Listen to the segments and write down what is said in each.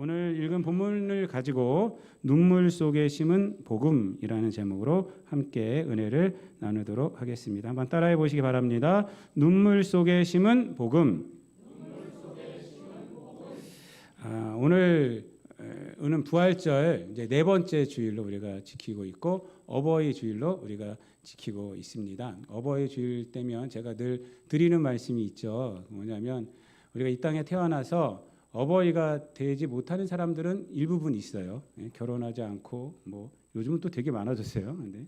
오늘 읽은 본문을 가지고 눈물 속에 심은 복음이라는 제목으로 함께 은혜를 나누도록 하겠습니다. 한번 따라해 보시기 바랍니다. 눈물 속에 심은 복음. 오늘은 부활절 이제 네 번째 주일로 우리가 지키고 있고 어버이 주일로 우리가 지키고 있습니다. 어버이 주일 때면 제가 늘 드리는 말씀이 있죠. 뭐냐면 우리가 이 땅에 태어나서 어버이가 되지 못하는 사람들은 일부분 있어요. 결혼하지 않고 뭐 요즘은 또 되게 많아졌어요. 근데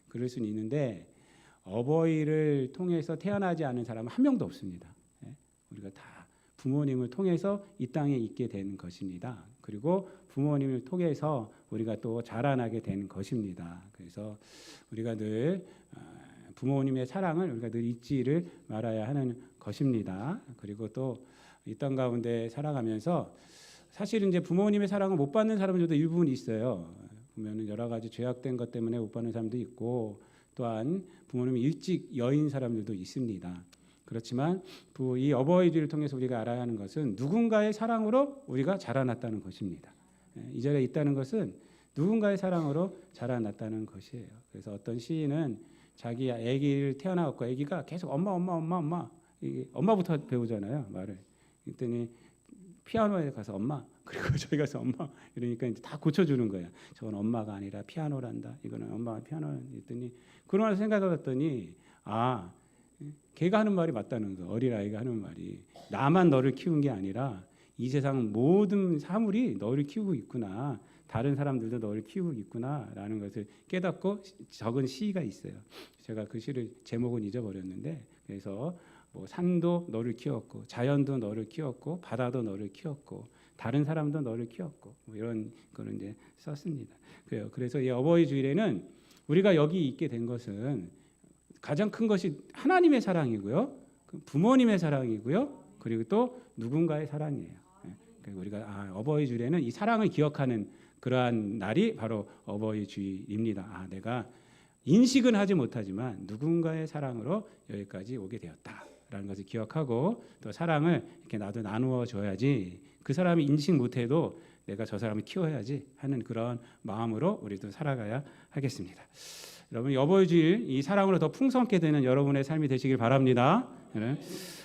그럴 수는 있는데 어버이를 통해서 태어나지 않은 사람은 한 명도 없습니다. 우리가 다 부모님을 통해서 이 땅에 있게 된 것입니다. 그리고 부모님을 통해서 우리가 또 자라나게 된 것입니다. 그래서 우리가 늘 부모님의 사랑을 우리가 늘 잊지를 말아야 하는 것입니다. 그리고 또 이 땅 가운데 살아가면서 사실은 이제 부모님의 사랑을 못 받는 사람들도 일부분 있어요. 보면은 여러 가지 죄악된 것 때문에 못 받는 사람도 있고 또한 부모님이 일찍 여인 사람들도 있습니다. 그렇지만 이 어버이 주일을 통해서 우리가 알아야 하는 것은 누군가의 사랑으로 우리가 자라났다는 것입니다. 이 자리에 있다는 것은 누군가의 사랑으로 자라났다는 것이에요. 그래서 어떤 시인은 자기 아기를 태어나고 아기가 계속 엄마부터 배우잖아요. 말을. 그랬더니 피아노에 가서 엄마, 그리고 저희 가서 엄마 이러니까 이제 다 고쳐주는 거야. 저건 엄마가 아니라 피아노란다. 이거는 엄마가 피아노란다. 그랬더니 그러고 나서 생각해봤더니 걔가 하는 말이 맞다는 거. 어린아이가 하는 말이 나만 너를 키운 게 아니라 이 세상 모든 사물이 너를 키우고 있구나. 다른 사람들도 너를 키우고 있구나라는 것을 깨닫고 적은 시가 있어요. 제가 그 시를 제목은 잊어버렸는데 그래서 뭐 산도 너를 키웠고 자연도 너를 키웠고 바다도 너를 키웠고 다른 사람도 너를 키웠고 뭐 이런 거를 이제 썼습니다. 그래요. 그래서 이 어버이 주일에는 우리가 여기 있게 된 것은 가장 큰 것이 하나님의 사랑이고요, 부모님의 사랑이고요, 그리고 또 누군가의 사랑이에요. 그리고 우리가 어버이 주일에는 이 사랑을 기억하는 그러한 날이 바로 어버이 주일입니다. 내가 인식은 하지 못하지만 누군가의 사랑으로 여기까지 오게 되었다라는 것을 기억하고 또 사랑을 이렇게 나도 나누어 줘야지 그 사람이 인식 못해도 내가 저 사람을 키워야지 하는 그런 마음으로 우리도 살아가야 하겠습니다. 여러분 어버이 주일 이 사랑으로 더 풍성하게 되는 여러분의 삶이 되시길 바랍니다.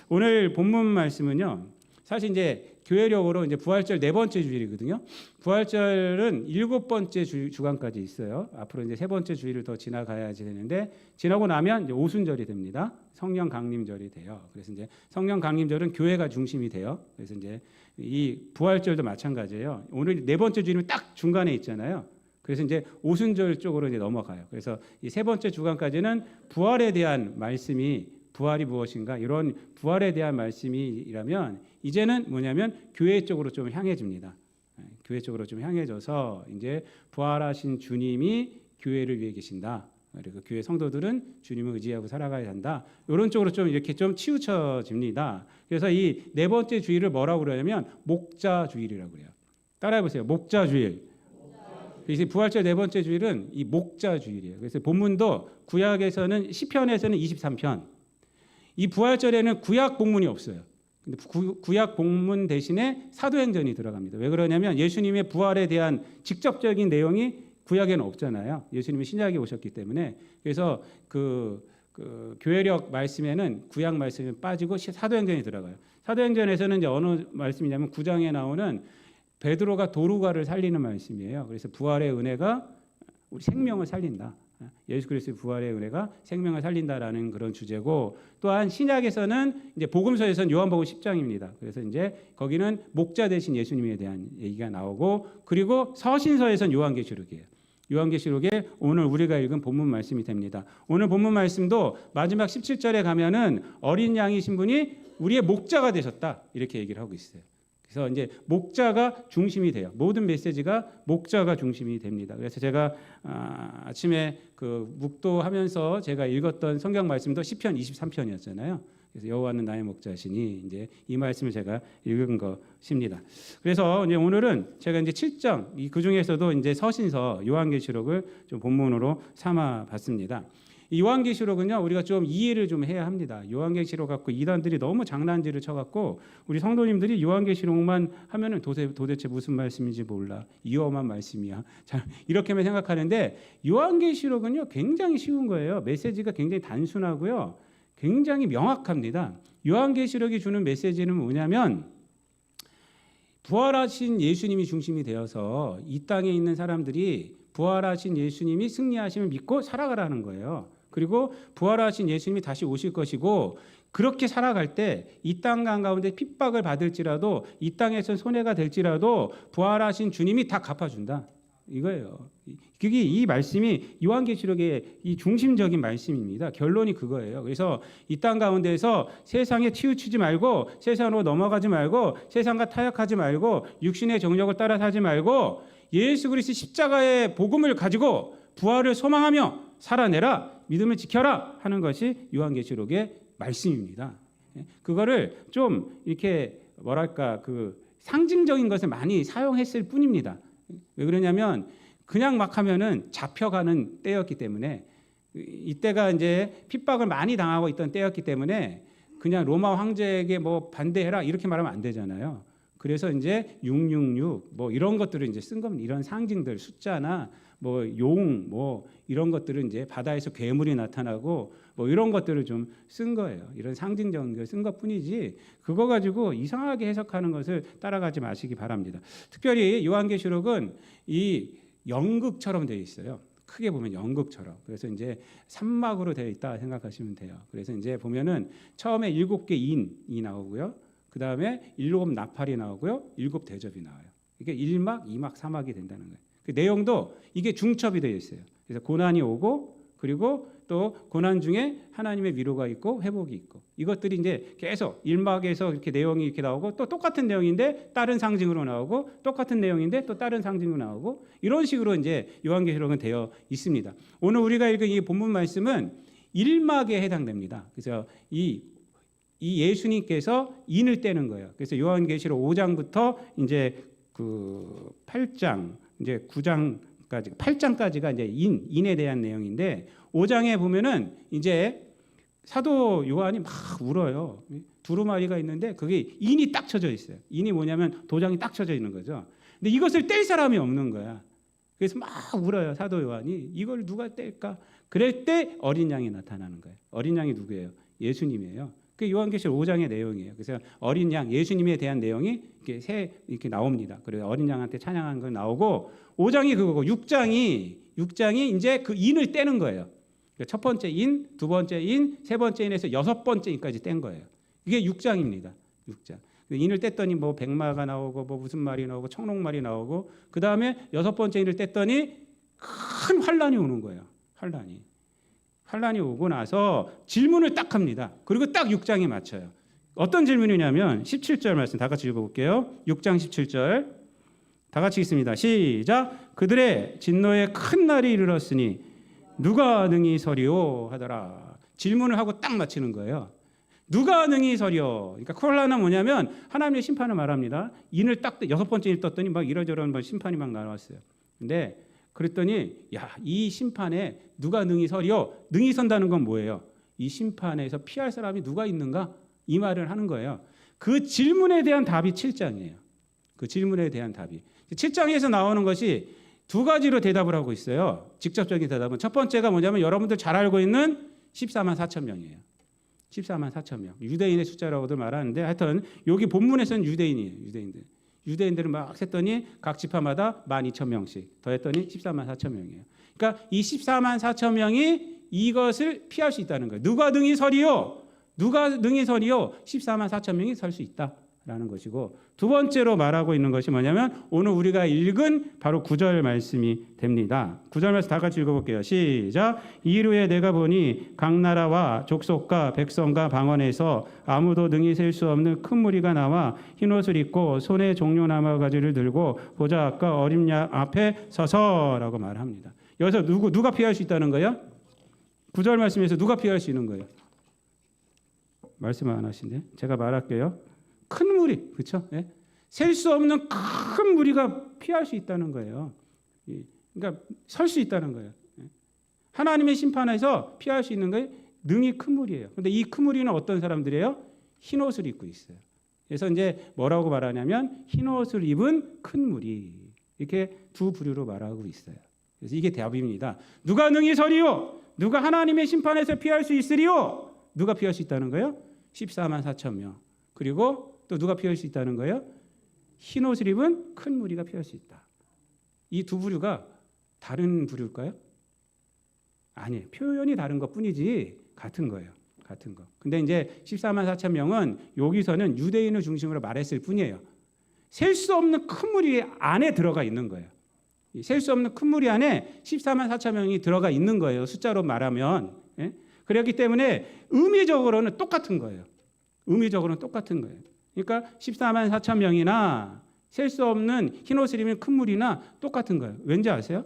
오늘 본문 말씀은요. 사실 이제 교회력으로 이제 부활절 네 번째 주일이거든요. 부활절은 일곱 번째 주간까지 있어요. 앞으로 이제 세 번째 주일을 더 지나가야지 되는데 지나고 나면 이제 오순절이 됩니다. 성령 강림절이 돼요. 그래서 이제 성령 강림절은 교회가 중심이 돼요. 그래서 이제 이 부활절도 마찬가지예요. 오늘 네 번째 주일은 딱 중간에 있잖아요. 그래서 이제 오순절 쪽으로 이제 넘어가요. 그래서 이 세 번째 주간까지는 부활에 대한 말씀이 부활이 무엇인가 이런 부활에 대한 말씀이라면 이제는 뭐냐면 교회 쪽으로 좀 향해집니다. 교회 쪽으로 좀 향해져서 이제 부활하신 주님이 교회를 위해 계신다. 그리고 교회 성도들은 주님을 의지하고 살아가야 한다. 이런 쪽으로 좀 이렇게 좀 치우쳐집니다. 그래서 이 네 번째 주일을 뭐라고 그러냐면 목자주일이라고 그래요. 따라해 보세요. 목자주일. 그래서 부활절 네 번째 주일은 이 목자주일이에요. 그래서 본문도 구약에서는 시편에서는 23편. 이 부활절에는 구약 본문이 없어요. 근데 구약 본문 대신에 사도행전이 들어갑니다. 왜 그러냐면 예수님의 부활에 대한 직접적인 내용이 구약에는 없잖아요. 예수님이 신약에 오셨기 때문에. 그래서 그 교회력 말씀에는 구약 말씀이 빠지고 사도행전이 들어가요. 사도행전에서는 이제 어느 말씀이냐면 9장에 나오는 베드로가 도루가를 살리는 말씀이에요. 그래서 부활의 은혜가 우리 생명을 살린다. 예수 그리스도의 부활의 은혜가 생명을 살린다라는 그런 주제고 또한 신약에서는 이제 복음서에서는 요한복음 10장입니다. 그래서 이제 거기는 목자 되신 예수님에 대한 얘기가 나오고 그리고 서신서에서는 요한계시록이에요. 요한계시록에 오늘 우리가 읽은 본문 말씀이 됩니다. 오늘 본문 말씀도 마지막 17절에 가면은 어린 양이신 분이 우리의 목자가 되셨다 이렇게 얘기를 하고 있어요. 그래서 이제 목자가 중심이 돼요. 모든 메시지가 목자가 중심이 됩니다. 그래서 제가 아침에 그 묵도하면서 제가 읽었던 성경 말씀도 시편 23편이었잖아요. 그래서 여호와는 나의 목자시니 이제 이 말씀을 제가 읽은 것입니다. 그래서 이제 오늘은 제가 이제 7장 그 중에서도 이제 서신서 요한계시록을 좀 본문으로 삼아 봤습니다. 이 요한계시록은요, 우리가 좀 이해를 좀 해야 합니다. 요한계시록 갖고 이단들이 너무 장난질을 쳐갖고 우리 성도님들이 요한계시록만 하면은 도대체 무슨 말씀인지 몰라, 위험한 말씀이야, 자, 이렇게만 생각하는데 요한계시록은요 굉장히 쉬운 거예요. 메시지가 굉장히 단순하고요, 굉장히 명확합니다. 요한계시록이 주는 메시지는 뭐냐면 부활하신 예수님이 중심이 되어서 이 땅에 있는 사람들이 부활하신 예수님이 승리하심을 믿고 살아가라는 거예요. 그리고 부활하신 예수님이 다시 오실 것이고, 그렇게 살아갈 때 이 땅 가운데 핍박을 받을지라도, 이 땅에서 손해가 될지라도 부활하신 주님이 다 갚아준다, 이거예요. 그게 이 말씀이 요한계시록의 이 중심적인 말씀입니다. 결론이 그거예요. 그래서 이 땅 가운데서 세상에 치우치지 말고, 세상으로 넘어가지 말고, 세상과 타협하지 말고, 육신의 정욕을 따라 사지 말고, 예수 그리스도의 십자가의 복음을 가지고 부활을 소망하며 살아내라, 믿음을 지켜라 하는 것이 요한계시록의 말씀입니다. 그거를 좀 이렇게 뭐랄까, 그 상징적인 것을 많이 사용했을 뿐입니다. 왜 그러냐면 그냥 막 하면은 잡혀가는 때였기 때문에, 이때가 이제 핍박을 많이 당하고 있던 때였기 때문에 그냥 로마 황제에게 뭐 반대해라 이렇게 말하면 안 되잖아요. 그래서 이제 666 뭐 이런 것들을 이제 쓴 겁니다. 이런 상징들, 숫자나 뭐 용 뭐 이런 것들은 이제 바다에서 괴물이 나타나고 뭐 이런 것들을 좀 쓴 거예요. 이런 상징적인 걸 쓴 것뿐이지 그거 가지고 이상하게 해석하는 것을 따라가지 마시기 바랍니다. 특별히 요한계시록은 이 연극처럼 되어 있어요. 크게 보면 연극처럼. 그래서 이제 3막으로 되어 있다 생각하시면 돼요. 그래서 이제 보면은 처음에 7개 인이 나오고요. 그 다음에 7 나팔이 나오고요. 7 대접이 나와요. 이게 1막, 2막, 3막이 된다는 거예요. 그 내용도 이게 중첩이 되어 있어요. 그래서 고난이 오고, 그리고 또 고난 중에 하나님의 위로가 있고 회복이 있고, 이것들이 이제 계속 1막에서 이렇게 내용이 이렇게 나오고, 또 똑같은 내용인데 다른 상징으로 나오고, 똑같은 내용인데 또 다른 상징으로 나오고, 이런 식으로 이제 요한계시록은 되어 있습니다. 오늘 우리가 읽은 이 본문 말씀은 1막에 해당됩니다. 그래서 이 예수님께서 인을 떼는 거예요. 그래서 요한계시록 5장부터 이제 그 8장, 이제 9장까지, 8장까지가 이제 인에 대한 내용인데, 5장에 보면은 이제 사도 요한이 막 울어요. 두루마리가 있는데 그게 인이 딱 쳐져 있어요. 인이 뭐냐면 도장이 딱 쳐져 있는 거죠. 근데 이것을 뗄 사람이 없는 거야. 그래서 막 울어요, 사도 요한이. 이걸 누가 뗄까? 그럴 때 어린 양이 나타나는 거예요. 어린 양이 누구예요? 예수님이에요. 그 요한계시록 5장의 내용이에요. 그래서 어린 양, 예수님에 대한 내용이 이렇게 나옵니다. 그래서 어린 양한테 찬양하는 거 나오고, 5장이 그거고 6장이 이제 그 인을 떼는 거예요. 첫 번째 인, 두 번째 인, 세 번째 인에서 여섯 번째 인까지 뗀 거예요. 이게 6장입니다. 6장. 인을 뗐더니 뭐 백마가 나오고 뭐 무슨 말이 나오고 청록말이 나오고, 그 다음에 여섯 번째 인을 뗐더니 큰 환란이 오는 거예요. 환란이 오고 나서 질문을 딱 합니다. 그리고 딱 6장에 맞춰요. 어떤 질문이냐면 17절 말씀 다 같이 읽어볼게요. 6장 17절 다 같이 읽습니다. 시작. 그들의 진노의 큰 날이 이르렀으니 누가 능히 서리오 하더라. 질문을 하고 딱 맞히는 거예요. 누가 능히 서리오. 그러니까 콜라는 뭐냐면 하나님의 심판을 말합니다. 인을 딱 여섯 번째 인 떴더니 막 이러저런 심판이 막 나왔어요. 근데 그랬더니 이 심판에 누가 능히 서리오. 능히 선다는 건 뭐예요? 이 심판에서 피할 사람이 누가 있는가? 이 말을 하는 거예요. 그 질문에 대한 답이 7장이에요. 그 질문에 대한 답이 7장에서 나오는 것이 두 가지로 대답을 하고 있어요. 직접적인 대답은 첫 번째가 뭐냐면 여러분들 잘 알고 있는 14만 4천 명이에요. 14만 4천 명. 유대인의 숫자라고도 말하는데, 하여튼 여기 본문에서는 유대인이에요. 유대인들을 막 셌더니 각 지파마다 12,000명씩 더했더니 14만 4천 명이에요. 그러니까 이 14만 4천 명이 이것을 피할 수 있다는 거예요. 누가 능히 서리요? 14만 4천 명이 설 수 있다라는 것이고, 두 번째로 말하고 있는 것이 뭐냐면 오늘 우리가 읽은 바로 9절 말씀이 됩니다. 9절 말씀 다 같이 읽어볼게요. 시작. 이후에 내가 보니 각 나라와 족속과 백성과 방언에서 아무도 능히 셀 수 없는 큰 무리가 나와 흰옷을 입고 손에 종려나무 가지를 들고 보좌 앞과 어린 양 앞에 서서라고 말합니다. 여기서 누가 피할 수 있다는 거예요? 9절 말씀에서 누가 피할 수 있는 거예요? 말씀 안 하신데 제가 말할게요. 큰 무리, 그렇죠? 예? 셀 수 없는 큰 무리가 피할 수 있다는 거예요. 그러니까 설 수 있다는 거예요. 하나님의 심판에서 피할 수 있는 게 능히 큰 무리예요. 그런데 이 큰 무리는 어떤 사람들이에요? 흰 옷을 입고 있어요. 그래서 이제 뭐라고 말하냐면 흰 옷을 입은 큰 무리, 이렇게 두 부류로 말하고 있어요. 그래서 이게 답입니다. 누가 능히 서리요? 누가 하나님의 심판에서 피할 수 있으리요? 누가 피할 수 있다는 거예요? 14만 4천 명. 그리고 또 누가 피할 수 있다는 거예요? 흰 옷을 입은 큰 무리가 피할 수 있다. 이 두 부류가 다른 부류일까요? 아니에요. 표현이 다른 것뿐이지 같은 거예요. 같은 거. 근데 이제 14만 4천 명은 여기서는 유대인을 중심으로 말했을 뿐이에요. 셀 수 없는 큰 무리 안에 들어가 있는 거예요. 셀 수 없는 큰 무리 안에 14만 4천 명이 들어가 있는 거예요. 숫자로 말하면. 예? 그렇기 때문에 의미적으로는 똑같은 거예요. 의미적으로는 똑같은 거예요. 그러니까 14만 4천 명이나 셀 수 없는 흰옷을 입은 큰 무리나 똑같은 거예요. 왠지 아세요?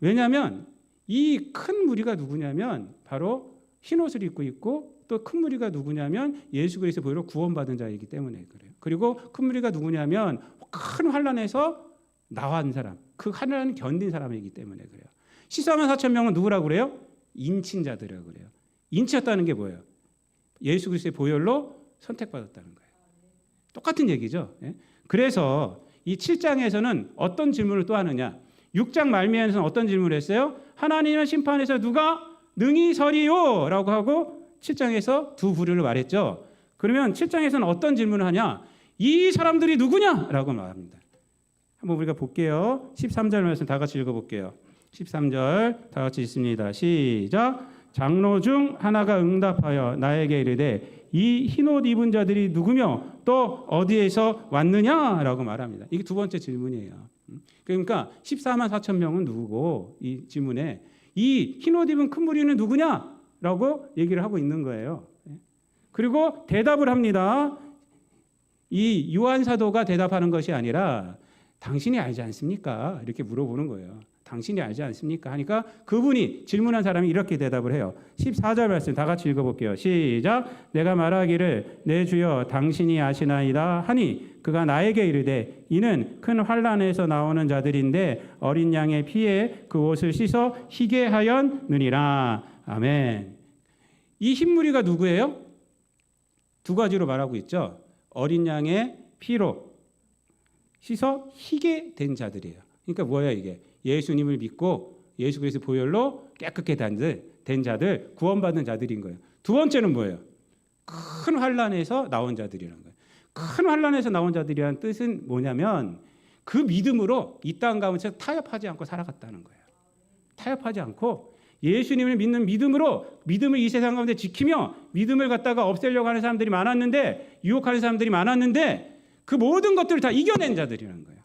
왜냐하면 이 큰 무리가 누구냐면 바로 흰옷을 입고 있고 또 큰 무리가 누구냐면 예수 그리스도의 보혈로 구원받은 자이기 때문에 그래요. 그리고 큰 무리가 누구냐면 큰 환난에서 나온 사람, 그 환난을 견딘 사람이기 때문에 그래요. 14만 4천 명은 누구라고 그래요? 인친자들이라고 그래요. 인치였다는 게 뭐예요? 예수 그리스도의 보혈로 선택받았다는 거예요. 똑같은 얘기죠. 예? 그래서 이 7장에서는 어떤 질문을 또 하느냐? 6장 말미에서는 어떤 질문을 했어요? 하나님의 심판에서 누가 능히 서리요? 라고 하고 7장에서 두 부류를 말했죠. 그러면 7장에서는 어떤 질문을 하냐? 이 사람들이 누구냐? 라고 말합니다. 한번 우리가 볼게요. 13절 말씀 다 같이 읽어볼게요. 13절 다 같이 읽습니다. 시작. 장로 중 하나가 응답하여 나에게 이르되 이 흰옷 입은 자들이 누구며 또 어디에서 왔느냐라고 말합니다. 이게 두 번째 질문이에요. 그러니까 14만 4천 명은 누구고 이 질문에 이 흰옷 입은 큰 무리는 누구냐라고 얘기를 하고 있는 거예요. 그리고 대답을 합니다. 이 요한 사도가 대답하는 것이 아니라 당신이 알지 않습니까? 이렇게 물어보는 거예요. 당신이 알지 않습니까? 하니까 그분이 질문한 사람이 이렇게 대답을 해요. 14절 말씀 다 같이 읽어볼게요. 시작. 내가 말하기를 내 주여 당신이 아시나이다 하니 그가 나에게 이르되 이는 큰 환난에서 나오는 자들인데 어린 양의 피에 그 옷을 씻어 희게 하였느니라. 아멘. 이 흰무리가 누구예요? 두 가지로 말하고 있죠. 어린 양의 피로 씻어 희게 된 자들이에요. 그러니까 뭐예요 이게? 예수님을 믿고 예수 그리스도 보혈로 깨끗게 된 자들, 구원받은 자들인 거예요. 두 번째는 뭐예요? 큰 환난에서 나온 자들이라는 거예요. 큰 환난에서 나온 자들이라는 뜻은 뭐냐면 그 믿음으로 이 땅 가운데 타협하지 않고 살아갔다는 거예요. 타협하지 않고 예수님을 믿는 믿음으로 믿음을 이 세상 가운데 지키며 믿음을 갖다가 없애려고 하는 사람들이 많았는데 유혹하는 사람들이 많았는데 그 모든 것들을 다 이겨낸 자들이라는 거예요.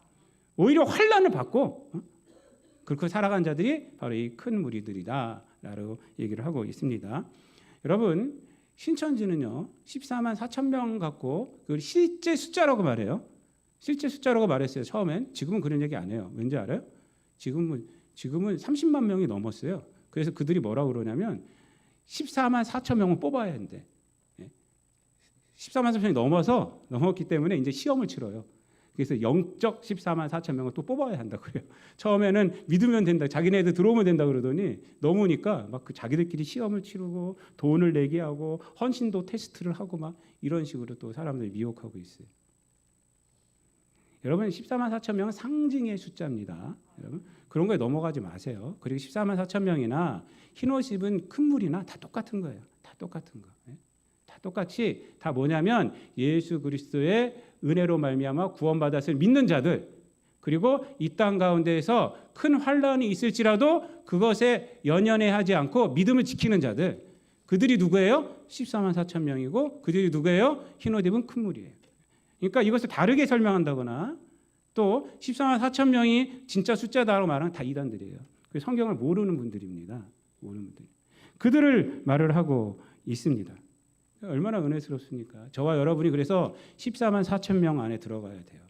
오히려 환난을 받고 그렇게 살아간 자들이 바로 이 큰 무리들이다라고 얘기를 하고 있습니다. 여러분 신천지는요 14만 4천 명 갖고 그걸 실제 숫자라고 말해요. 실제 숫자라고 말했어요. 처음엔. 지금은 그런 얘기 안 해요. 왠지 알아요? 지금은 30만 명이 넘었어요. 그래서 그들이 뭐라고 그러냐면 14만 4천 명을 뽑아야 한대. 14만 4천 명이 넘었기 때문에 이제 시험을 치러요. 그래서 영적 14만 4천 명을 또 뽑아야 한다고 그래요. 처음에는 믿으면 된다, 자기네들 들어오면 된다 그러더니 넘으니까 막 그 자기들끼리 시험을 치르고 돈을 내게 하고 헌신도 테스트를 하고 막 이런 식으로 또 사람들이 미혹하고 있어요. 여러분 14만 4천 명은 상징의 숫자입니다. 여러분 그런 거에 넘어가지 마세요. 그리고 14만 4천 명이나 흰옷 입은 큰 무리나 다 똑같은 거예요. 다 똑같은 거. 다 똑같이 다 뭐냐면 예수 그리스도의 은혜로 말미암아 구원받았을 믿는 자들, 그리고 이 땅 가운데에서 큰 환난이 있을지라도 그것에 연연해하지 않고 믿음을 지키는 자들, 그들이 누구예요? 14만 4천 명이고 그들이 누구예요? 흰옷 입은 큰 무리예요. 그러니까 이것을 다르게 설명한다거나 또 14만 4천 명이 진짜 숫자다라고 말하는 다 이단들이에요. 성경을 모르는 분들입니다. 모르는 분들. 그들을 말을 하고 있습니다. 얼마나 은혜스럽습니까? 저와 여러분이 그래서 14만 4천 명 안에 들어가야 돼요.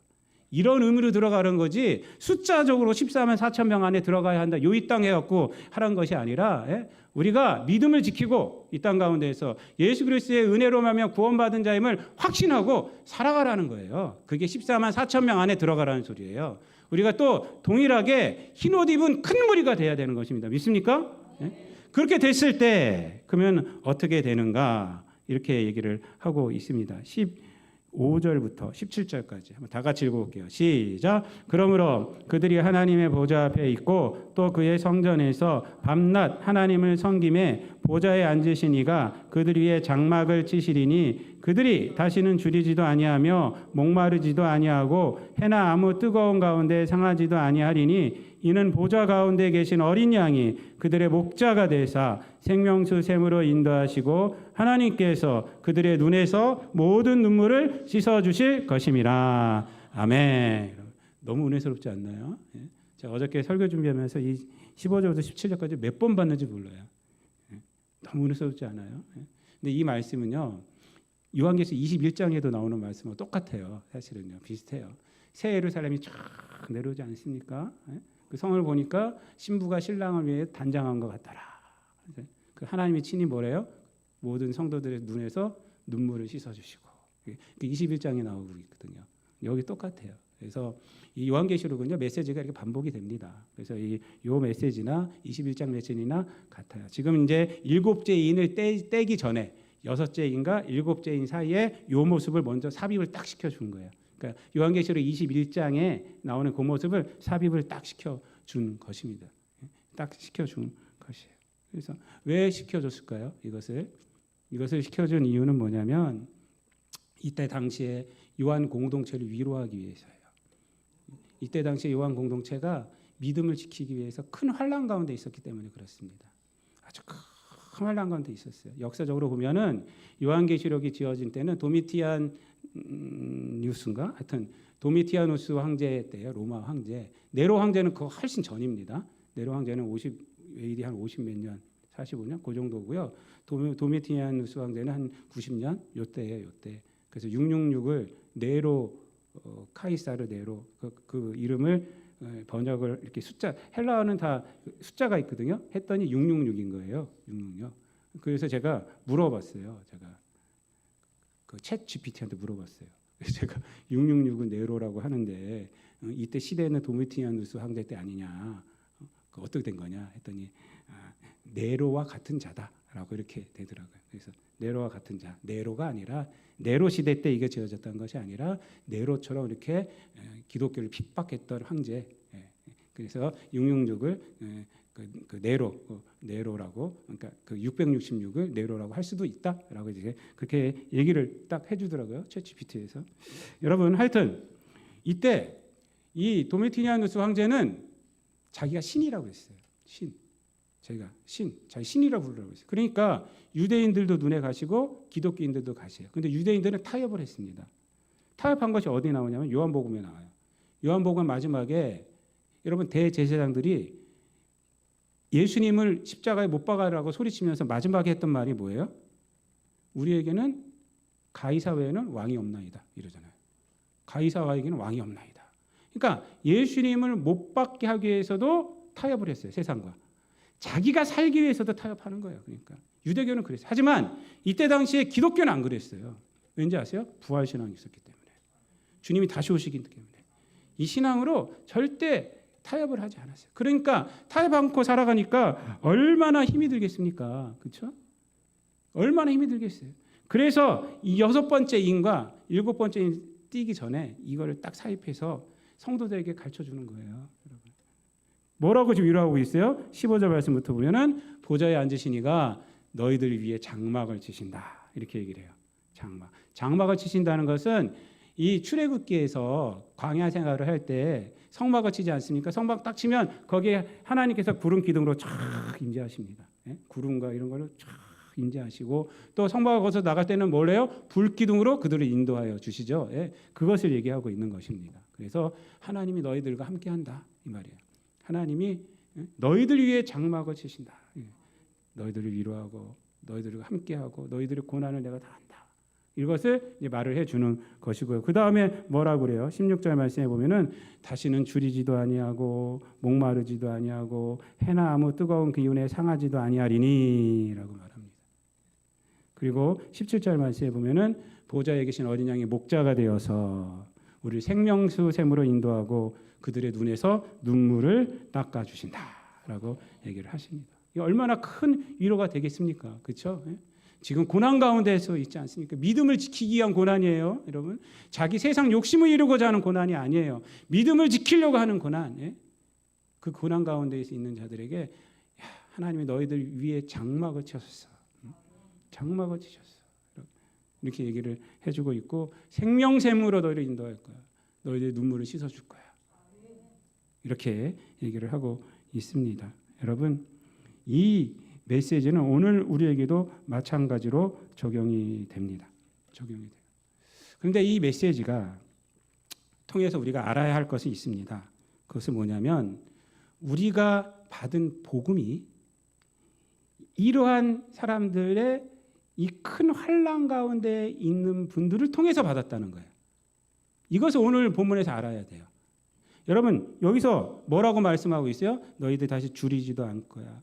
이런 의미로 들어가는 거지 숫자적으로 14만 4천 명 안에 들어가야 한다. 요 이 땅 해갖고 하라는 것이 아니라 우리가 믿음을 지키고 이 땅 가운데에서 예수 그리스도의 은혜로 말미암아 구원받은 자임을 확신하고 살아가라는 거예요. 그게 14만 4천 명 안에 들어가라는 소리예요. 우리가 또 동일하게 흰옷 입은 큰 무리가 돼야 되는 것입니다. 믿습니까? 그렇게 됐을 때 그러면 어떻게 되는가 이렇게 얘기를 하고 있습니다. 15절부터 17절까지 한번 다 같이 읽어볼게요. 시작. 그러므로 그들이 하나님의 보좌 앞에 있고 또 그의 성전에서 밤낮 하나님을 섬김에 보좌에 앉으신 이가 그들 위에 장막을 치시리니 그들이 다시는 줄이지도 아니하며 목마르지도 아니하고 해나 아무 뜨거운 가운데 상하지도 아니하리니 이는 보좌 가운데 계신 어린 양이 그들의 목자가 되사 생명수 샘으로 인도하시고 하나님께서 그들의 눈에서 모든 눈물을 씻어 주실 것임이라. 아멘. 너무 은혜스럽지 않나요? 제가 어저께 설교 준비하면서 이 15절부터 17절까지 몇 번 봤는지 몰라요. 너무 은혜스럽지 않아요? 근데 이 말씀은요, 요한계시록 21장에도 나오는 말씀과 똑같아요. 사실은요, 비슷해요. 새 예루살렘이 쫙 내려오지 않습니까? 그 성을 보니까 신부가 신랑을 위해 단장한 것 같더라. 그 하나님이 친히 뭐래요? 모든 성도들의 눈에서 눈물을 씻어주시고, 21장에 나오고 있거든요. 여기 똑같아요. 그래서 이 요한계시록은요, 메시지가 이렇게 반복이 됩니다. 그래서 요 메시지나 21장 메시지나 같아요. 지금 이제 일곱째 인을 떼기 전에 여섯째 인과 일곱째 인 사이에 요 모습을 먼저 삽입을 딱 시켜준 거예요. 그러니까 요한계시록 21장에 나오는 그 모습을 삽입을 딱 시켜준 것입니다. 딱 시켜준 것이에요. 그래서 왜 시켜줬을까요? 이것을 시켜준 이유는 뭐냐면 이때 당시에 요한 공동체를 위로하기 위해서예요. 이때 당시에 요한 공동체가 믿음을 지키기 위해서 큰 환난 가운데 있었기 때문에 그렇습니다. 아주 큰 환난 가운데 있었어요. 역사적으로 보면은 요한계시록이 지어진 때는 도미티아누스인가? 하여튼 도미티아누스 황제 때예요. 로마 황제. 네로 황제는 그거 훨씬 전입니다. 네로 황제는 AD 한 50몇 년, 45년 그 정도고요. 도미티아누스 황제는 한 90년 요때예요. 요때. 그래서 666을 네로 카이사르 네로 그 이름을 번역을 이렇게 숫자 헬라어는 다 숫자가 있거든요. 했더니 666인 거예요. 666. 그래서 제가 물어봤어요. 제가 그 챗 GPT한테 물어봤어요. 그래서 제가 666은 네로라고 하는데 이때 시대는 도미티아누스 황제 때 아니냐? 어떻게 된 거냐? 했더니 네로와 같은 자다라고 이렇게 되더라고요. 그래서 네로와 같은 자, 네로가 아니라 네로 시대 때 이게 지어졌다는 것이 아니라 네로처럼 이렇게 기독교를 핍박했던 황제. 그래서 666을 그 네로라고 그러니까 그 666을 네로라고 할 수도 있다라고 이제 그렇게 얘기를 딱 해주더라고요. 챗GPT에서. 여러분 하여튼 이때 이 도미티아누스 황제는 자기가 신이라고 했어요. 자기 신이라고 부르라고 했어요. 그러니까 유대인들도 눈에 가시고 기독교인들도 가세요. 근데 유대인들은 타협을 했습니다. 타협한 것이 어디 나오냐면 요한복음에 나와요. 요한복음 마지막에 여러분 대제사장들이 예수님을 십자가에 못 박아라고 소리치면서 마지막에 했던 말이 뭐예요? 우리에게는 가이사 외에는 왕이 없나이다 이러잖아요. 가이사 외에는 왕이 없나이다. 그러니까 예수님을 못 박게 하기 위해서도 타협을 했어요. 세상과. 자기가 살기 위해서도 타협하는 거예요. 그러니까 유대교는 그랬어요. 하지만 이때 당시에 기독교는 안 그랬어요. 왠지 아세요? 부활신앙이 있었기 때문에. 주님이 다시 오시기 때문에. 이 신앙으로 절대 타협을 하지 않았어요. 그러니까 타협 않고 살아가니까 얼마나 힘이 들겠습니까? 그렇죠? 얼마나 힘이 들겠어요. 그래서 이 여섯 번째 인과 일곱 번째 인 띄기 전에 이거를 딱 사입해서 성도들에게 가르쳐주는 거예요. 여러분. 뭐라고 지금 위로하고 있어요? 15절 말씀부터 보면은 보좌에 앉으신 이가 너희들 위해 장막을 치신다. 이렇게 얘기를 해요. 장막을 치신다는 것은 이 출애굽기에서 광야 생활을 할 때 성막을 치지 않습니까? 성막 딱 치면 거기에 하나님께서 구름 기둥으로 쫙 임재하십니다. 구름과 이런 걸로 쫙 임재하시고 또 성막을 거기서 나갈 때는 뭘래요? 불 기둥으로 그들을 인도하여 주시죠. 그것을 얘기하고 있는 것입니다. 그래서 하나님이 너희들과 함께한다 이 말이에요. 하나님이 너희들 위해 장막을 치신다. 너희들을 위로하고 너희들과 함께하고 너희들의 고난을 내가 다 한다. 이것을 이제 말을 해주는 것이고요. 그 다음에 뭐라고 그래요? 16절 말씀에 보면은 다시는 줄이지도 아니하고 목마르지도 아니하고 해나 아무 뜨거운 기운에 상하지도 아니하리니라고 말합니다. 그리고 17절 말씀에 보면은 보좌에 계신 어린 양이 목자가 되어서 우리를 생명수 샘으로 인도하고 그들의 눈에서 눈물을 닦아주신다라고 얘기를 하십니다. 얼마나 큰 위로가 되겠습니까? 그렇죠? 지금 고난 가운데서 있지 않습니까? 믿음을 지키기 위한 고난이에요, 여러분. 자기 세상 욕심을 이루고자 하는 고난이 아니에요. 믿음을 지키려고 하는 고난. 그 고난 가운데 있는 자들에게 하나님이 너희들 위에 장막을 치셨어. 장막을 치셨어. 이렇게 얘기를 해주고 있고 생명샘으로 너희를 인도할 거야. 너희들 눈물을 씻어줄 거야. 이렇게 얘기를 하고 있습니다. 여러분, 이 메시지는 오늘 우리에게도 마찬가지로 적용이 됩니다. 적용이 돼요. 그런데 이 메시지가 통해서 우리가 알아야 할 것이 있습니다. 그것은 뭐냐면 우리가 받은 복음이 이러한 사람들의 이 큰 환난 가운데 있는 분들을 통해서 받았다는 거예요. 이것을 오늘 본문에서 알아야 돼요. 여러분, 여기서 뭐라고 말씀하고 있어요? 너희들 다시 줄이지도 않을 거야.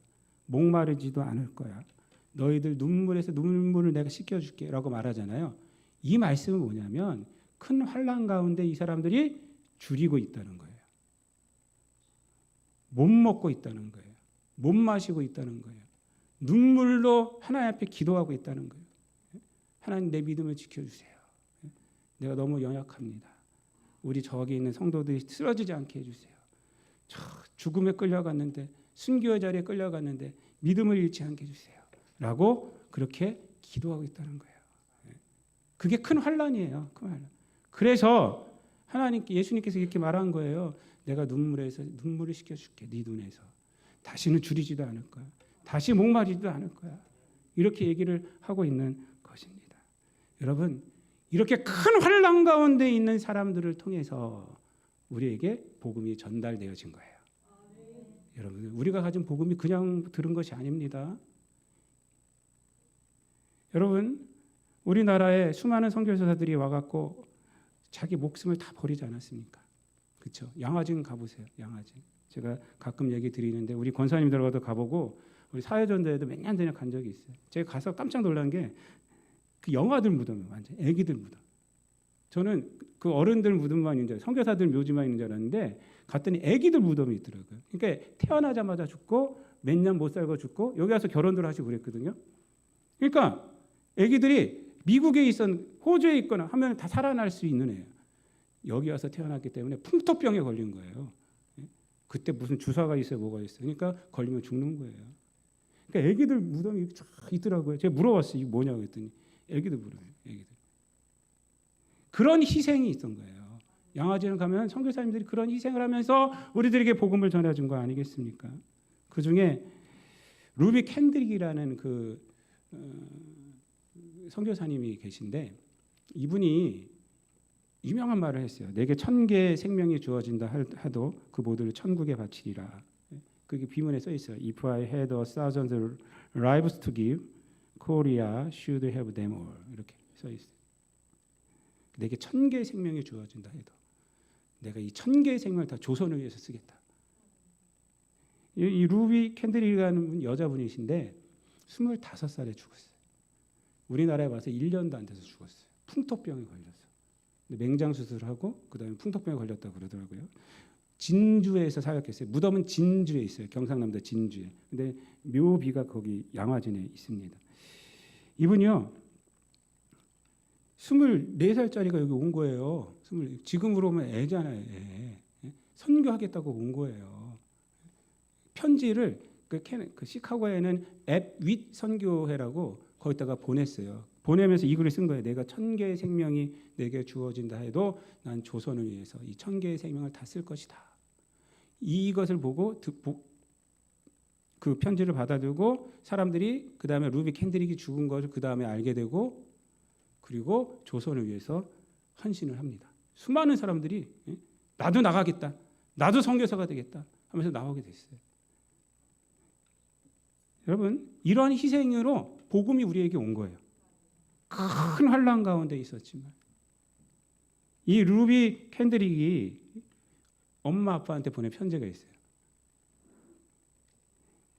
목마르지도 않을 거야. 너희들 눈물에서 눈물을 내가 씻겨줄게 라고 말하잖아요. 이 말씀은 뭐냐면 큰 환난 가운데 이 사람들이 줄이고 있다는 거예요. 못 먹고 있다는 거예요. 못 마시고 있다는 거예요. 눈물로 하나님 앞에 기도하고 있다는 거예요. 하나님, 내 믿음을 지켜주세요. 내가 너무 연약합니다. 우리 저기 있는 성도들이 쓰러지지 않게 해주세요. 저 죽음에 끌려갔는데, 순교의 자리에 끌려갔는데 믿음을 잃지 않게 해주세요 라고 그렇게 기도하고 있다는 거예요. 그게 큰 환난이에요. 큰 환난. 그래서 예수님께서 이렇게 말한 거예요. 내가 눈물에서 눈물을 씻겨줄게. 네 눈에서 다시는 줄이지도 않을 거야. 다시 목마르지도 않을 거야. 이렇게 얘기를 하고 있는 것입니다. 여러분, 이렇게 큰 환난 가운데 있는 사람들을 통해서 우리에게 복음이 전달되어진 거예요. 여러분, 우리가 가진 복음이 그냥 들은 것이 아닙니다. 여러분, 우리나라에 수많은 선교사들이 와갖고 자기 목숨을 다 버리지 않았습니까? 그렇죠? 양화진 가보세요. 양화진. 제가 가끔 얘기 드리는데 우리 권사님들과도 가보고 우리 사회전도에도 몇 년 전에 간 적이 있어요. 제가 가서 깜짝 놀란 게 그 영아들 무덤이에요. 완전 애기들 무덤. 저는 그 어른들 무덤만 있는 줄, 선교사들 묘지만 있는 줄 알았는데 갔더니 애기들 무덤이 있더라고요. 그러니까 태어나자마자 죽고 몇 년 못 살고 죽고 여기 와서 결혼들 하시고 그랬거든요. 그러니까 애기들이 미국에 있건 호주에 있거나 하면 다 살아날 수 있는 애예요. 여기 와서 태어났기 때문에 풍토병에 걸린 거예요. 그때 무슨 주사가 있어요, 뭐가 있어요. 그러니까 걸리면 죽는 거예요. 그러니까 애기들 무덤이 쫙 있더라고요. 제가 물어봤어요. 이게 뭐냐고 했더니 애기들 무덤이에요. 애기들. 그런 희생이 있던 거예요. 양화진을 가면 선교사님들이 그런 희생을 하면서 우리들에게 복음을 전해준 거 아니겠습니까? 그 중에 루비 캔드릭이라는 그 선교사님이 계신데 이분이 유명한 말을 했어요. 내게 1000개의 생명이 주어진다 하도 그 모두를 천국에 바치리라. 그게 비문에 써 있어요. If I had 1,000 lives to give, Korea should have them all. 이렇게 써 있어요. 내게 1000개의 생명이 주어진다 해도 내가 이 1000개의 생명을 다 조선을 위해서 쓰겠다. 이 루비 캔들이라는 여자분이신데 25살에 죽었어요. 우리나라에 와서 1년도 안 돼서 죽었어요. 풍토병에 걸려서. 맹장 수술하고 그다음에 풍토병에 걸렸다고 그러더라고요. 진주에서 사역했어요. 무덤은 진주에 있어요. 경상남도 진주에. 근데 묘비가 거기 양화진에 있습니다. 이분이요. 24살짜리가 여기 온 거예요. 지금으로 보면 애잖아요. 애. 선교하겠다고 온 거예요. 편지를 그 시카고에는 앱윗 선교회라고 거기다가 보냈어요. 보내면서 이 글을 쓴 거예요. 내가 1000개의 생명이 내게 주어진다 해도 난 조선을 위해서 이 1000개의 생명을 다 쓸 것이다. 이것을 보고 그 편지를 받아들고 사람들이 그 다음에 루비 캔드릭이 죽은 것을 그 다음에 알게 되고 그리고 조선을 위해서 헌신을 합니다. 수많은 사람들이 나도 나가겠다. 나도 선교사가 되겠다 하면서 나오게 됐어요. 여러분, 이러한 희생으로 복음이 우리에게 온 거예요. 큰 환난 가운데 있었지만 이 루비 캔드릭이 엄마 아빠한테 보낸 편지가 있어요.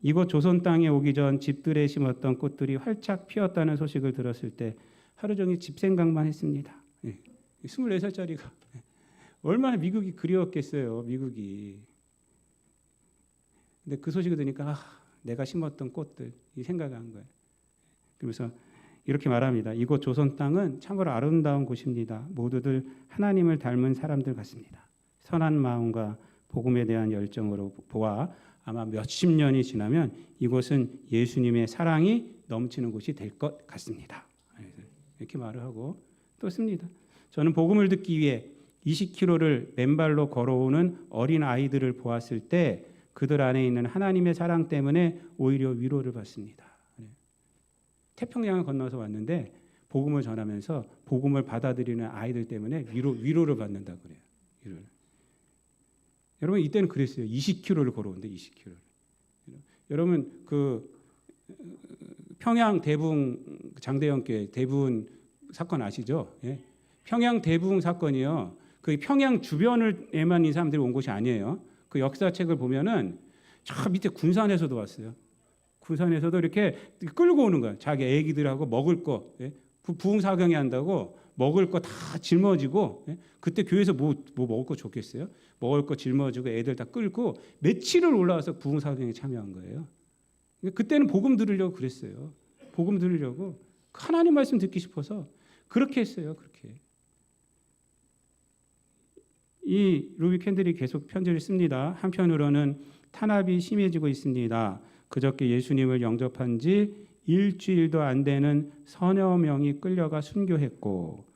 이곳 조선 땅에 오기 전 집들에 심었던 꽃들이 활짝 피었다는 소식을 들었을 때 하루 종일 집 생각만 했습니다. 24살짜리가 얼마나 미국이 그리웠겠어요. 미국이. 근데 그 소식을 들으니까 내가 심었던 꽃들 이 생각한 거예요. 그러면서 이렇게 말합니다. 이곳 조선 땅은 참으로 아름다운 곳입니다. 모두들 하나님을 닮은 사람들 같습니다. 선한 마음과 복음에 대한 열정으로 보아 아마 몇십 년이 지나면 이곳은 예수님의 사랑이 넘치는 곳이 될 것 같습니다. 이렇게 말을 하고 또 씁니다. 저는 복음을 듣기 위해 20km를 맨발로 걸어오는 어린 아이들을 보았을 때 그들 안에 있는 하나님의 사랑 때문에 오히려 위로를 받습니다. 태평양을 건너서 왔는데 복음을 전하면서 복음을 받아들이는 아이들 때문에 위로를 받는다 그래요. 위로를. 여러분 이때는 그랬어요. 20km를 걸어온대 20km를. 여러분 그 평양 대붕 장대영교회 대붕 사건 아시죠? 예? 평양 대붕 사건이요. 그 평양 주변에만 이 사람들이 온 곳이 아니에요. 그 역사책을 보면은 저 밑에 군산에서도 왔어요. 군산에서도 이렇게 끌고 오는 거야. 자기 애기들하고 먹을 거, 예? 부흥 사경이 한다고 먹을 거 다 짊어지고, 예? 그때 교회에서 뭐 먹을 거 좋겠어요? 먹을 거 짊어지고 애들 다 끌고 며칠을 올라와서 부흥 사경에 참여한 거예요. 그때는 복음 들으려고 그랬어요. 복음 들으려고 하나님 말씀 듣기 싶어서 그렇게 했어요. 그렇게. 이 루비 캔들이 계속 편지를 씁니다. 한편으로는 탄압이 심해지고 있습니다. 그저께 예수님을 영접한 지 일주일도 안 되는 서너 명이 끌려가 순교했고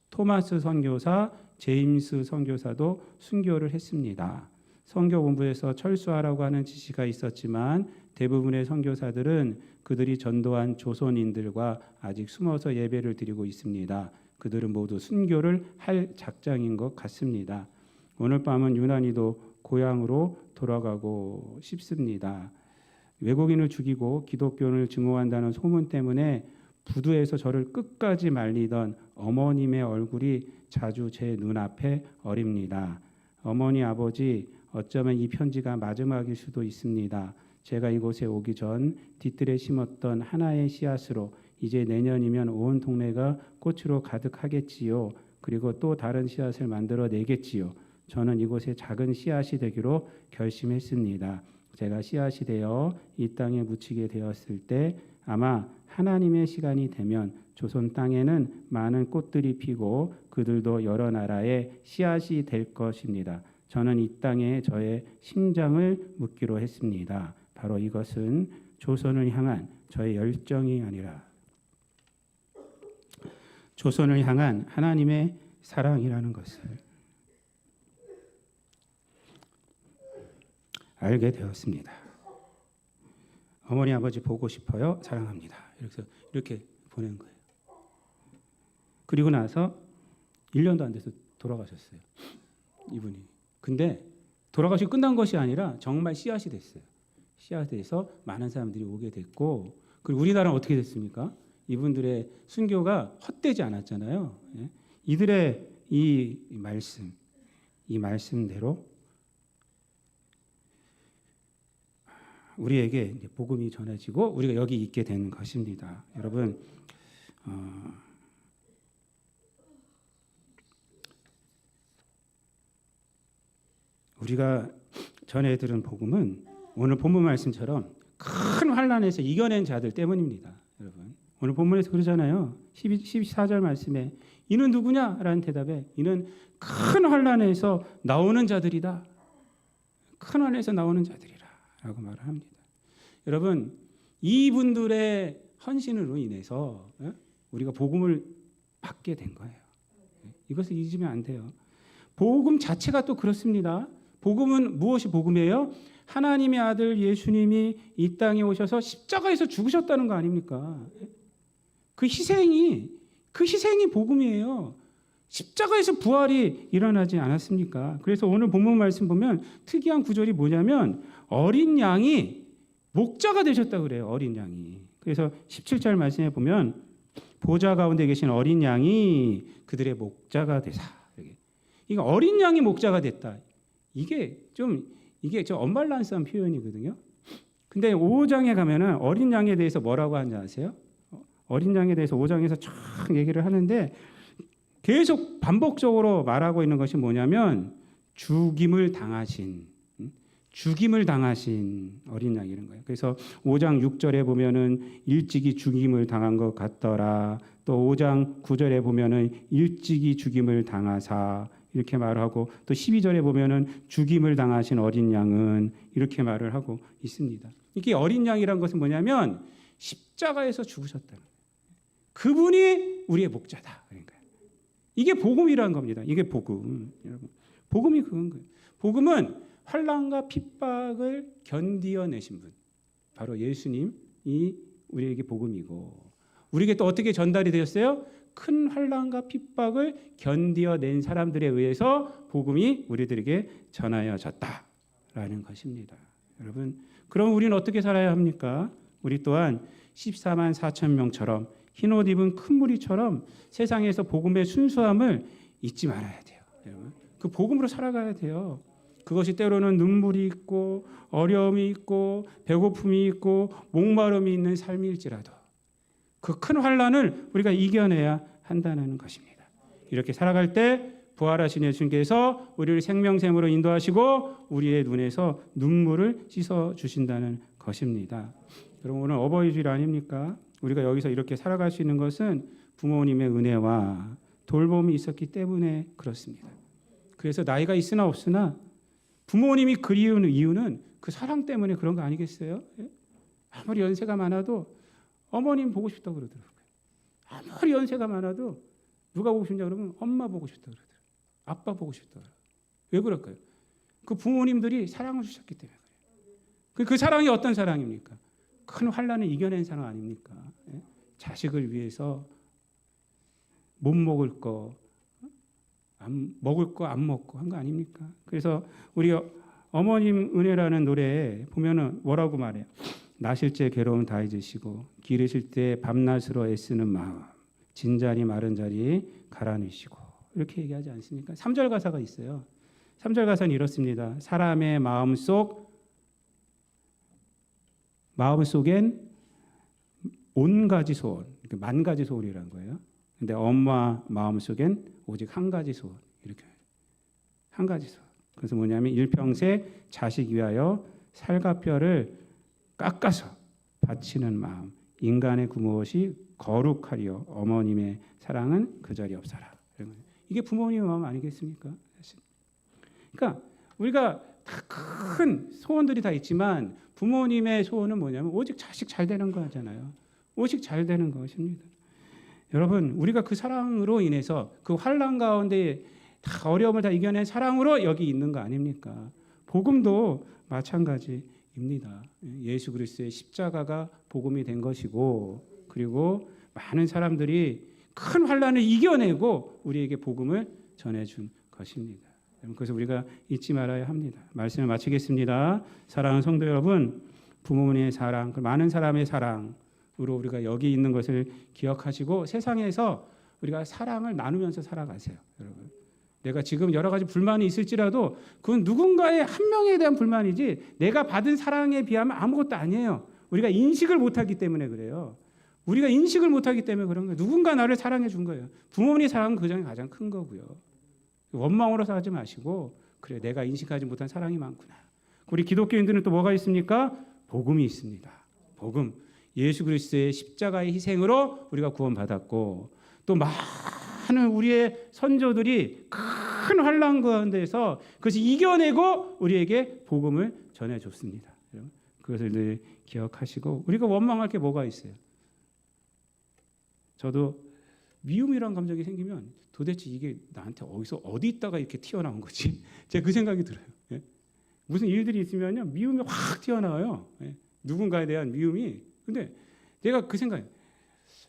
토마스 선교사, 제임스 선교사도 순교를 했습니다. 선교 본부에서 철수하라고 하는 지시가 있었지만 대부분의 선교사들은 그들이 전도한 조선인들과 아직 숨어서 예배를 드리고 있습니다. 그들은 모두 순교를 할 작정인 것 같습니다. 오늘 밤은 유난히도 고향으로 돌아가고 싶습니다. 외국인을 죽이고 기독교를 증오한다는 소문 때문에 부두에서 저를 끝까지 말리던 어머님의 얼굴이 자주 제 눈앞에 어립니다. 어머니 아버지 어쩌면 이 편지가 마지막일 수도 있습니다. 제가 이곳에 오기 전 뒤뜰에 심었던 하나의 씨앗으로 이제 내년이면 온 동네가 꽃으로 가득하겠지요. 그리고 또 다른 씨앗을 만들어 내겠지요. 저는 이곳에 작은 씨앗이 되기로 결심했습니다. 제가 씨앗이 되어 이 땅에 묻히게 되었을 때 아마 하나님의 시간이 되면 조선 땅에는 많은 꽃들이 피고 그들도 여러 나라의 씨앗이 될 것입니다. 저는 이 땅에 저의 심장을 묻기로 했습니다. 바로 이것은 조선을 향한 저의 열정이 아니라 조선을 향한 하나님의 사랑이라는 것을 알게 되었습니다. 어머니 아버지 보고 싶어요. 사랑합니다. 이렇게 보낸 거예요. 그리고 나서 1년도 안 돼서 돌아가셨어요. 이분이. 근데 돌아가시고 끝난 것이 아니라 정말 씨앗이 됐어요. 씨앗이 돼서 많은 사람들이 오게 됐고 그리고 우리나라는 어떻게 됐습니까? 이분들의 순교가 헛되지 않았잖아요. 예? 이들의 이 말씀대로 우리에게 복음이 전해지고 우리가 여기 있게 된 것입니다. 여러분 우리가 전해 들은 복음은 오늘 본문 말씀처럼 큰 환난에서 이겨낸 자들 때문입니다. 여러분 오늘 본문에서 그러잖아요. 14절 말씀에 이는 누구냐라는 대답에 이는 큰 환난에서 나오는 자들이다. 큰 환난에서 나오는 자들이라 라고 말을 합니다. 여러분 이분들의 헌신으로 인해서 우리가 복음을 받게 된 거예요. 이것을 잊으면 안 돼요. 복음 자체가 또 그렇습니다. 복음은 무엇이 복음이에요? 하나님의 아들 예수님이 이 땅에 오셔서 십자가에서 죽으셨다는 거 아닙니까? 그 희생이 복음이에요. 십자가에서 부활이 일어나지 않았습니까? 그래서 오늘 본문 말씀 보면 특이한 구절이 뭐냐면 어린 양이 목자가 되셨다고 그래요. 어린 양이. 그래서 17절 말씀에 보면 보좌 가운데 계신 어린 양이 그들의 목자가 되사. 이거 어린 양이 목자가 됐다. 이게 좀 언밸런스한 표현이거든요. 근데 5장에 가면은 어린 양에 대해서 뭐라고 하는지 아세요? 어린 양에 대해서 5장에서 쫙 얘기를 하는데 계속 반복적으로 말하고 있는 것이 뭐냐면 죽임을 당하신 죽임을 당하신 어린 양이라는 거예요. 그래서 5장 6절에 보면은 일찍이 죽임을 당한 것 같더라. 또 5장 9절에 보면은 일찍이 죽임을 당하사 이렇게 말을 하고, 또 12절에 보면은 죽임을 당하신 어린 양은 이렇게 말을 하고 있습니다. 이게 어린 양이란 것은 뭐냐면 십자가에서 죽으셨다는 거예요. 그분이 우리의 목자다. 그러니까 이게 복음이라는 겁니다. 이게 복음. 여러분, 복음이 그건 거예요. 복음은 환난과 핍박을 견디어내신 분, 바로 예수님이 우리에게 복음이고, 우리에게 또 어떻게 전달이 되었어요? 큰 환난과 핍박을 견디어낸 사람들에 의해서 복음이 우리들에게 전하여졌다라는 것입니다. 여러분, 그럼 우리는 어떻게 살아야 합니까? 우리 또한 14만 4천 명처럼 흰옷 입은 큰 무리처럼 세상에서 복음의 순수함을 잊지 말아야 돼요. 여러분, 그 복음으로 살아가야 돼요. 그것이 때로는 눈물이 있고 어려움이 있고 배고픔이 있고 목마름이 있는 삶일지라도 그 큰 환난을 우리가 이겨내야 한다는 것입니다. 이렇게 살아갈 때 부활하신 예수님께서 우리를 생명샘으로 인도하시고 우리의 눈에서 눈물을 씻어 주신다는 것입니다. 여러분, 오늘 어버이주일 아닙니까? 우리가 여기서 이렇게 살아갈 수 있는 것은 부모님의 은혜와 돌봄이 있었기 때문에 그렇습니다. 그래서 나이가 있으나 없으나 부모님이 그리운 이유는 그 사랑 때문에 그런 거 아니겠어요? 아무리 연세가 많아도 어머님 보고 싶다고 그러더라고요. 아무리 연세가 많아도 누가 보고 싶냐 그러면 엄마 보고 싶다고 그러더라고요. 아빠 보고 싶다고 그러더라고요. 왜 그럴까요? 그 부모님들이 사랑을 주셨기 때문에 그래요. 그 사랑이 어떤 사랑입니까? 큰 환난을 이겨낸 사랑 아닙니까? 자식을 위해서 못 먹을 거, 안 먹을 거 안 먹고 한 거 아닙니까? 그래서 우리 어머님 은혜라는 노래에 보면은 뭐라고 말해요? 나실 때 괴로움 다 잊으시고 기르실 때 밤낮으로 애쓰는 마음 진자리 마른 자리 갈아내시고 이렇게 얘기하지 않습니까? 3절 가사가 있어요. 3절 가사는 이렇습니다. 사람의 마음속엔 온 가지 소원, 만 가지 소원이라는 거예요. 근데 엄마 마음속엔 오직 한 가지 소원, 이렇게 한 가지 소원. 그래서 뭐냐면 일평생 자식 위하여 살갑뼈를 깎아서 바치는 마음, 인간의 그 무엇이 거룩하리요 어머님의 사랑은 그 자리 없사라. 이게 부모님의 마음 아니겠습니까? 그러니까 우리가 다 큰 소원들이 다 있지만 부모님의 소원은 뭐냐면 오직 자식 잘 되는 거잖아요. 오직 잘 되는 것입니다. 여러분, 우리가 그 사랑으로 인해서 그 환난 가운데 다 어려움을 다 이겨낸 사랑으로 여기 있는 거 아닙니까? 복음도 마찬가지입니다. 예수 그리스도의 십자가가 복음이 된 것이고, 그리고 많은 사람들이 큰 환난을 이겨내고 우리에게 복음을 전해준 것입니다. 그래서 우리가 잊지 말아야 합니다. 말씀을 마치겠습니다. 사랑하는 성도 여러분, 부모님의 사랑, 많은 사람의 사랑으로 우리가 여기 있는 것을 기억하시고 세상에서 우리가 사랑을 나누면서 살아가세요. 여러분, 내가 지금 여러 가지 불만이 있을지라도 그건 누군가의 한 명에 대한 불만이지 내가 받은 사랑에 비하면 아무것도 아니에요. 우리가 인식을 못하기 때문에 그래요. 우리가 인식을 못하기 때문에 그런 거예요. 누군가 나를 사랑해 준 거예요. 부모님의 사랑은 그 중에 가장 큰 거고요. 원망으로 하지 마시고, 그래 내가 인식하지 못한 사랑이 많구나. 우리 기독교인들은 또 뭐가 있습니까? 복음이 있습니다. 복음, 예수 그리스도의 십자가의 희생으로 우리가 구원받았고, 또 많은 우리의 선조들이 큰 환난 가운데서 그것을 이겨내고 우리에게 복음을 전해줬습니다. 그것을 늘 기억하시고, 우리가 원망할 게 뭐가 있어요? 저도 미움이라는 감정이 생기면 도대체 이게 나한테 어디 있다가 이렇게 튀어나온 거지? 제가 그 생각이 들어요. 예? 무슨 일들이 있으면요 미움이 확 튀어나와요. 예? 누군가에 대한 미움이. 근데 내가 그 생각이,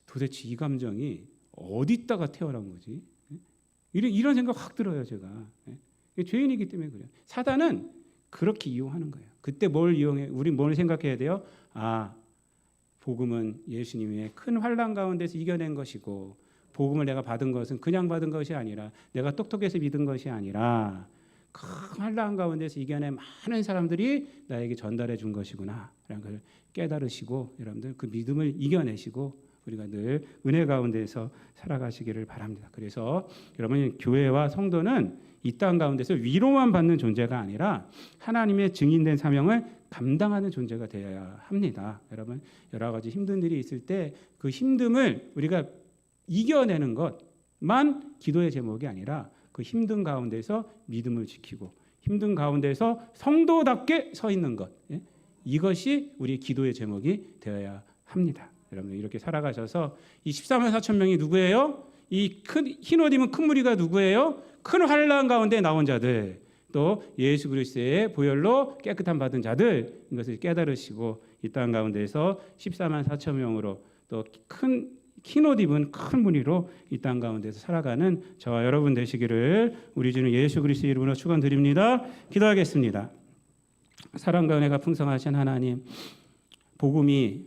도대체 이 감정이 어디 있다가 태어난 거지? 예? 이런 생각 확 들어요, 제가. 예? 죄인이기 때문에 그래요. 사단은 그렇게 이용하는 거예요. 그때 뭘 이용해? 우리 뭘 생각해야 돼요? 아, 복음은 예수님의 큰 환난 가운데서 이겨낸 것이고, 복음을 내가 받은 것은 그냥 받은 것이 아니라 내가 똑똑해서 믿은 것이 아니라 큰 환난 가운데서 이겨낸 많은 사람들이 나에게 전달해 준 것이구나 라는 걸 깨달으시고, 여러분들 그 믿음을 이겨내시고 우리가 늘 은혜 가운데서 살아가시기를 바랍니다. 그래서 여러분, 교회와 성도는 이 땅 가운데서 위로만 받는 존재가 아니라 하나님의 증인된 사명을 감당하는 존재가 되어야 합니다. 여러분, 여러 가지 힘든 일이 있을 때 그 힘듦을 우리가 이겨내는 것만 기도의 제목이 아니라 그 힘든 가운데서 믿음을 지키고 힘든 가운데서 성도답게 서 있는 것, 이것이 우리 기도의 제목이 되어야 합니다. 여러분, 이렇게 살아가셔서 이 14만 4천 명이 누구예요? 이 큰 흰옷 입은 큰 무리가 누구예요? 큰 환난 가운데 나온 자들, 또 예수 그리스도의 보혈로 깨끗함 받은 자들, 이것을 깨달으시고 이 땅 가운데서 14만 4천 명으로 또 큰 흰옷 입은 큰 무리로 이 땅 가운데서 살아가는 저와 여러분 되시기를 우리 주는 예수 그리스도 이름으로 축원드립니다. 기도하겠습니다. 사랑과 은혜가 풍성하신 하나님, 복음이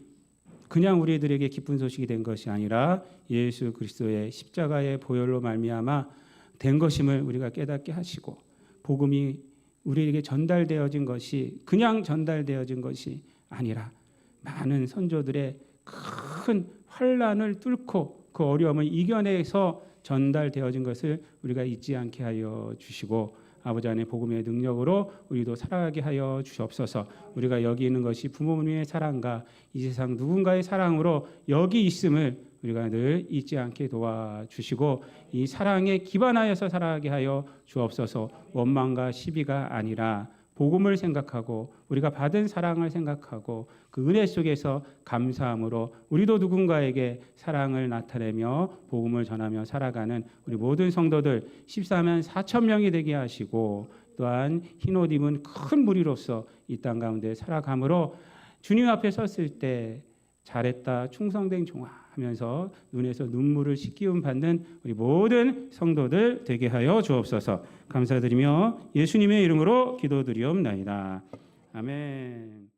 그냥 우리들에게 기쁜 소식이 된 것이 아니라 예수 그리스도의 십자가의 보혈로 말미암아 된 것임을 우리가 깨닫게 하시고, 복음이 우리에게 전달되어진 것이 그냥 전달되어진 것이 아니라 많은 선조들의 큰 환난을 뚫고 그 어려움을 이겨내서 전달되어진 것을 우리가 잊지 않게 하여 주시고, 아버지 안에 복음의 능력으로 우리도 살아가게 하여 주시옵소서. 우리가 여기 있는 것이 부모님의 사랑과 이 세상 누군가의 사랑으로 여기 있음을 우리가 늘 잊지 않게 도와주시고, 이 사랑에 기반하여서 살아가게 하여 주옵소서. 원망과 시비가 아니라 복음을 생각하고 우리가 받은 사랑을 생각하고 그 은혜 속에서 감사함으로 우리도 누군가에게 사랑을 나타내며 복음을 전하며 살아가는 우리 모든 성도들 14만 4천 명이 되게 하시고, 또한 흰옷 입은 큰 무리로서 이 땅 가운데 살아감으로 주님 앞에 섰을 때 잘했다 충성된 종아 하면서 눈에서 눈물을 씻기움 받는 우리 모든 성도들 되게 하여 주옵소서. 감사드리며 예수님의 이름으로 기도드리옵나이다. 아멘.